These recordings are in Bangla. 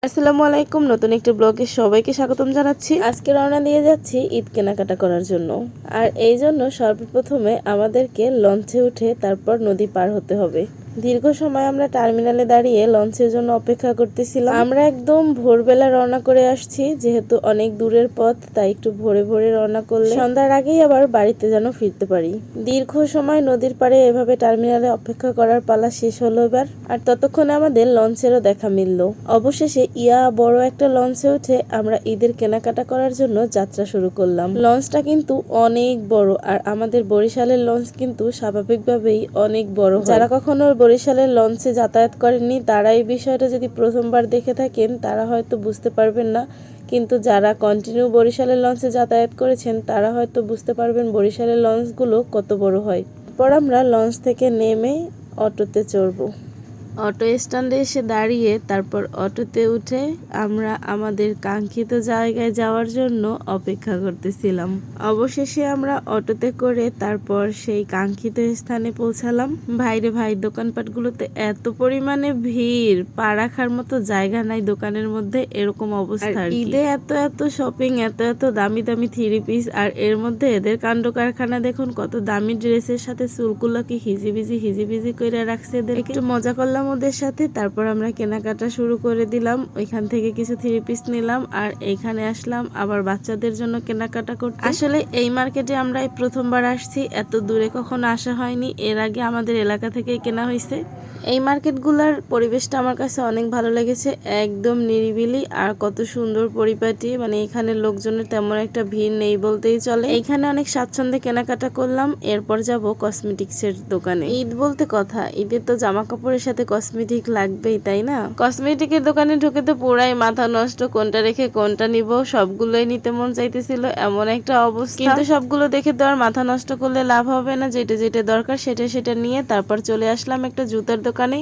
আসসালামু আলাইকুম, নতুন একটি ব্লগে সবাইকে স্বাগতম জানাচ্ছি। আজকে রওনা দিয়ে যাচ্ছি ঈদ কেনাকাটা করার জন্য। আর এই জন্য সর্বপ্রথমে আমাদেরকে লঞ্চে উঠে তারপর নদী পার হতে হবে। দীর্ঘ সময় আমরা টার্মিনালে দাঁড়িয়ে লঞ্চের জন্য অপেক্ষা করতেছিলাম। আমরা একদম ভোরবেলা রওনা করে আসছি, যেহেতু অনেক দূরের পথ, তাই একটু ভোরে ভোরে রওনা করলে সন্ধ্যার আগেই আবার বাড়িতে যেন ফিরতে পারি। দীর্ঘ সময় নদীর পাড়ে এভাবে টার্মিনালে অপেক্ষা করার পালা শেষ হলো এবার। আর ততক্ষণে আমাদের লঞ্চেরও দেখা মিলল। অবশেষে বড় একটা লঞ্চে উঠে আমরা ঈদের কেনাকাটা করার জন্য যাত্রা শুরু করলাম। লঞ্চটা কিন্তু অনেক বড়, আর আমাদের বরিশালের লঞ্চ কিন্তু স্বাভাবিকভাবেই অনেক বড়। যারা কখনো বরিশালের লঞ্চে যাতায়াত করেননি তারা এই বিষয়টা যদি প্রথমবার দেখে থাকেন তারা হয়তো বুঝতে পারবেন না, কিন্তু যারা কন্টিনিউ বরিশালের লঞ্চে যাতায়াত করেছেন তারা হয়তো বুঝতে পারবেন বরিশালের লঞ্চগুলো কত বড় হয়। পর আমরা লঞ্চ থেকে নেমে অটোতে চড়বো। অটো স্ট্যান্ডে এসে দাঁড়িয়ে তারপর অটোতে উঠে আমরা আমাদের কাঙ্ক্ষিত জায়গায় যাওয়ার জন্য অপেক্ষা করতেছিলাম। অবশেষে আমরা অটোতে করে তারপর সেই কাঙ্ক্ষিত স্থানে পৌঁছালাম। ভাইরে ভাই, দোকানপাটগুলোতে এত পরিমাণে ভিড়, পা রাখার মতো জায়গা নাই দোকানের মধ্যে, এরকম অবস্থা। ঈদে এত এত শপিং, এত এত দামি দামি থ্রি পিস, আর এর মধ্যে এদের কাণ্ড কারখানা দেখুন, কত দামি ড্রেসের সাথে চুলগুলোকে হিজিবিজি করে রাখছে। এদের একটু মজা করলাম ওদের সাথে। তারপর আমরা কেনাকাটা শুরু করে দিলাম। ওইখান থেকে কিছু থ্রি পিস নিলাম, আর এইখানে আসলাম আবার বাচ্চাদের জন্য কেনাকাটা করতে। আসলে এই মার্কেটে আমরা এই প্রথমবার আসছি, এত দূরে কখনো আসা হয়নি। এর আগে আমাদের এলাকা থেকেই কেনা হয়েছে। এই মার্কেটগুলোর পরিবেশটা আমার কাছে অনেক ভালো লেগেছে, একদম নিরিবিলি আর কত সুন্দর পরিপাটি। মানে এখানে লোকজনের তেমন একটা ভিড় নেই বলতেই চলে। এইখানে অনেক স্বাচ্ছন্দ্যে কেনাকাটা করলাম। এরপর যাব কসমেটিক্সের দোকানে। ঈদ বলতে কথা, ঈদের তো জামা কাপড়ের সাথে কসমেটিক লাগবেই, তাই না? কসমেটিকের দোকানে ঢুকে তো পুরাই মাথা নষ্ট, কোনটা রেখে কোনটা নিব, সবগুলোই নিতে মন চাইতেছিল, এমন একটা অবস্থা। কিন্তু সবগুলো দেখে তো আর মাথা নষ্ট করলে লাভ হবে না, যেটা যেটা দরকার সেটা নিয়ে তারপর চলে আসলাম একটা জুতার দোকানে।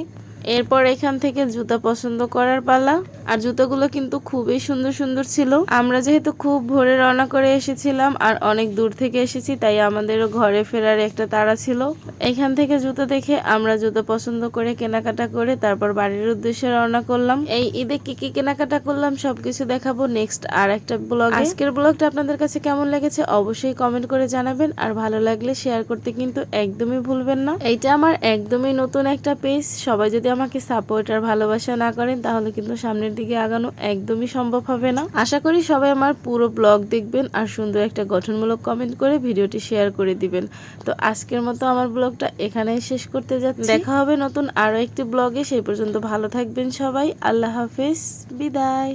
এরপর এখান থেকে জুতা পছন্দ করার পালা। আর জুতোগুলো কিন্তু খুবই সুন্দর সুন্দর ছিল। আমরা যেহেতু খুব ভোরে রওনা করে এসেছিলাম আর অনেক দূর থেকে এসেছি, তাই আমাদেরও ঘরে ফেরার একটা তাড়া ছিল। এখান থেকে জুতো দেখে আমরা জুতো পছন্দ করে কেনাকাটা করে তারপর বাড়ির উদ্দেশ্যে রওনা করলাম। এই ঈদে কি কি কেনাকাটা করলাম সবকিছু দেখাবো নেক্সট আর একটা ব্লগে। আজকের ব্লগটা আপনাদের কাছে কেমন লেগেছে অবশ্যই কমেন্ট করে জানাবেন, আর ভালো লাগলে শেয়ার করতে কিন্তু একদমই ভুলবেন না। এইটা আমার একদমই নতুন একটা পেজ, সবাই যদি আমাকে সাপোর্ট আর ভালোবাসা না করেন তাহলে কিন্তু সামনের দিকে আগানো একদমই সম্ভব হবে না। আশা করি সবাই আমার পুরো ব্লগ দেখবেন আর সুন্দর একটা গঠনমূলক কমেন্ট করে ভিডিওটি শেয়ার করে দিবেন। তো আজকের মতো আমার ব্লগটা এখানেই শেষ করতে যাচ্ছি। দেখা হবে নতুন আরো একটি ব্লগে, সেই পর্যন্ত ভালো থাকবেন সবাই। আল্লাহ হাফেজ, বিদায়।